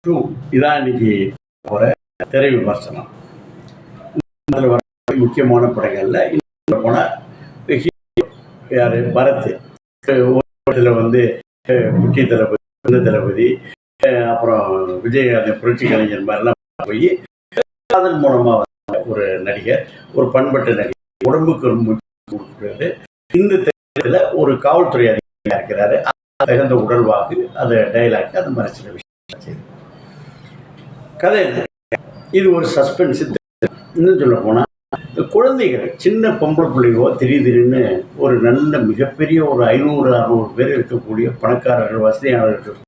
Two இதான் இன்னைக்கு போகிற திரை விமர்சனம். அதில் வர முக்கியமான படங்களில் இன்னும் போனால் யார் பரத், இதில் வந்து முக்கிய தளபதி, சின்ன தளபதி, அப்புறம் விஜய் அந்த புரட்சி கலைஞர் மாதிரிலாம் போய் அதன் மூலமாக ஒரு நடிகர், ஒரு பண்பட்ட நடிகர், உடம்புக்கு ரொம்ப கொடுக்குறது. இந்த திரையில் ஒரு காவல்துறை அதிகாரியாக இருக்கிறாரு, தகுந்த உடல்வாகு, அது டைலாக், அந்த மாதிரி சில விஷயம். கதை இது ஒரு சஸ்பென்ஸ். இன்னும் சொல்ல போனால் இந்த குழந்தைகள், சின்ன பொம்பளை பிள்ளைவோ திடீர்னு ஒரு நல்ல மிகப்பெரிய ஒரு 500-600 பேர் இருக்கக்கூடிய பணக்காரர்கள், வசதியானவர்கள்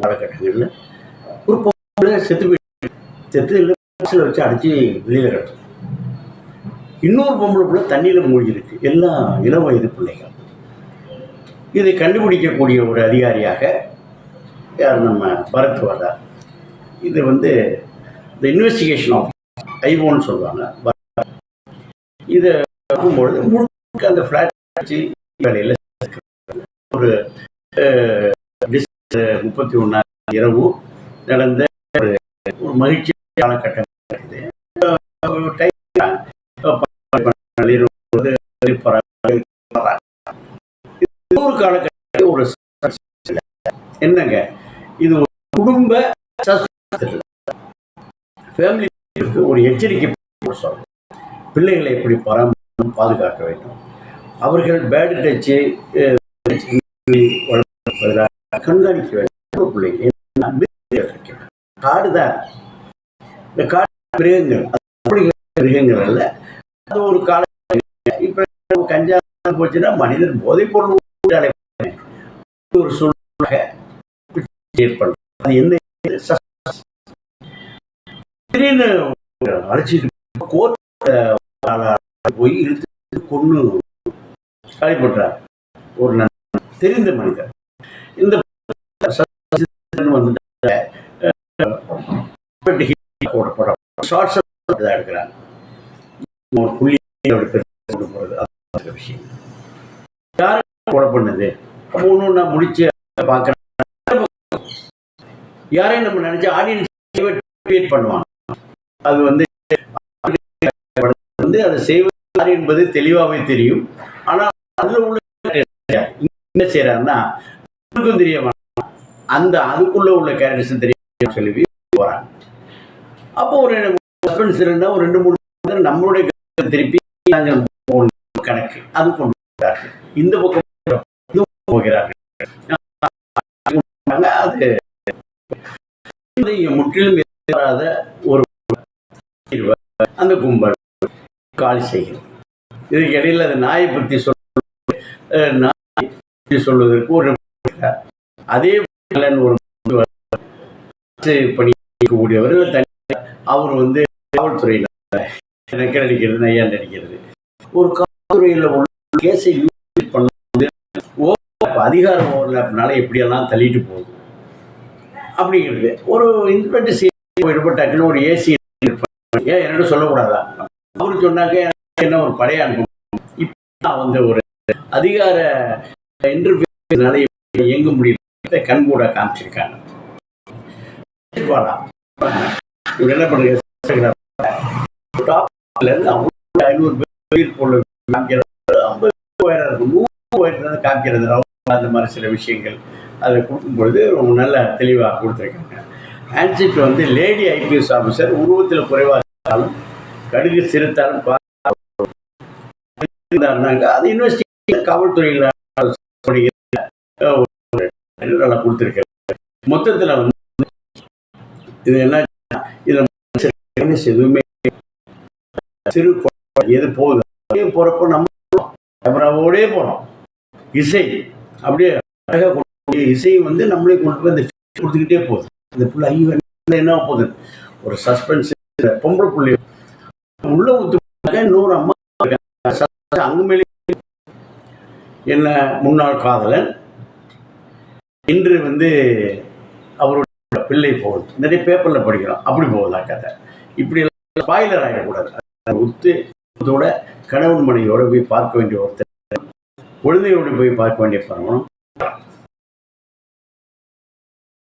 காலகட்டங்களில் ஒரு பொம்பளை செத்து வச்சு அடிச்சு வெளியில் கட்டும். இன்னொரு பொம்பளை பிள்ளை தண்ணியில் மூழ்கி இருக்கு. எல்லாம் இளம் வயது பிள்ளைகள். இதை கண்டுபிடிக்கக்கூடிய ஒரு அதிகாரியாக யார் நம்ம பரத் வர்றார். இது வந்து இந்த இன்வெஸ்டிகேஷன் ஆஃப் ஐஓன்னு சொல்லுவாங்க. இதை பார்க்கும்பொழுது முழுக்க அந்த ஃப்ளாட் வச்சு வேலையில் ஒரு 31 இரவு நடந்த ஒரு மகிழ்ச்சி காலகட்டம். ஒரு காலகட்டம் ஒரு என்னங்க, இது ஒரு குடும்ப ஃபேமிலிக்கு ஒரு எச்சரிக்கை. பிள்ளைகளை எப்படி பாதுகாக்க வேண்டும், அவர்கள் பேட் டச்சு கண்காணிக்க வேண்டும். பிள்ளைகள் காடு தான், இந்த காடு மிருகங்கள், மிருகங்கள் அல்ல. அது ஒரு கால இப்ப கஞ்சா போச்சுன்னா மனிதன் போதைப் பொருள் ஒரு சூழ்நிலை ஏற்படும். அது என்ன திடீர்னு அழைச்சிட்டு போய் இழுத்து கொண்டு காயப்பட்டார் ஒரு தெரிந்த மனிதர். இந்த எடுக்கிறாங்க ஒரு புள்ளி விஷயம். யாரை கொலை பண்ணது ஒன்று நான் முடிச்சு பார்க்குறேன். யாரையும் நம்ம நினைச்ச ஆடியன்ஸ் பண்ணுவாங்க. அது வந்து அதை செய்வது என்பது தெளிவாகவே தெரியும். ஆனால் அதில் உள்ள என்ன செய்யறாருன்னா தெரிய அந்த அதுக்குள்ள உள்ள கேரக்டர்ஸ் தெரியும் சொல்லி போறாங்க. அப்போ ஒரு சஸ்பென்ஸ் இருந்தா ஒரு 2-3 நம்மளுடைய திருப்பி கணக்கு அது கொண்டு வருகிறார்கள். இந்த பக்கம் போகிறார்கள். அது முற்றிலும் எதிராத ஒரு அந்த கும்பல் காலி செய்கிறது. இதுக்கு இடையில அது நாயை பற்றி சொல்வதற்கு ஒரு அதே ஒரு பணிக்கூடியவர் அவர் வந்து காவல்துறையில் எனக்கு நடிக்கிறது, நையா நடிக்கிறது. ஒரு காவல்துறையில் உள்ள கேஸை யூஸ் பண்ணும்போது அதிகார ஓவர்லாப்னால எப்படியெல்லாம் தள்ளிட்டு போகுது அப்படிங்கிறது. ஒரு இன்ஸ்பெக்டர் போயிடப்பட்டாக்குன்னு ஒரு ஏசி ஏன் என்னோட சொல்லக்கூடாதா அவரு சொன்னாக்க என்ன ஒரு படையா அனுப்பணும். இப்போ வந்து ஒரு அதிகார இன்டர்வியூனால இயங்க முடியல கண்கூட காமிச்சிருக்காங்க. இவர் என்ன பண்ணுங்க 500 பேர் போல காமிக்கிறது அந்த மாதிரி சில விஷயங்கள் அதை கொடுக்கும் பொழுது ரொம்ப நல்ல தெளிவாக கொடுத்துருக்காங்க. ஆன்சிட் வந்து லேடி ஐபிஎஸ் ஆஃபீஸர், உருவத்தில் குறைவாக இருந்தாலும் கடுகு சிறுத்தாலும் அது இன்வெஸ்டிகேஷன் காவல்துறையில் நல்லா கொடுத்துருக்காரு. மொத்தத்தில் வந்து இது என்ன, இதில் எதுவுமே சிறு எது போகுது போறப்போ நம்ம கேமராவோடே போறோம். இசை அப்படியே இசை வந்து நம்மளே கொண்டு போய் அந்த கொடுத்துக்கிட்டே போகுது. இந்த புள்ள ஐயோ என்ன போகுது ஒரு சஸ்பென்ஸ். பொம்பளை புள்ளி உள்ள ஊத்து இன்னொரு அம்மா அங்கு மேலே என்ன முன்னாள் காதலன் இன்று வந்து அவருடைய பிள்ளை போகுது. நிறைய பேப்பர்ல படிக்கிறோம். அப்படி போகுதா கதை. இப்படி ஸ்பாயிலர் ஆகிடக்கூடாது. உத்தோட கணவன் மனைவியோட போய் பார்க்க வேண்டிய ஒருத்தர், குழந்தையோடு போய் பார்க்க வேண்டிய பரவணும்.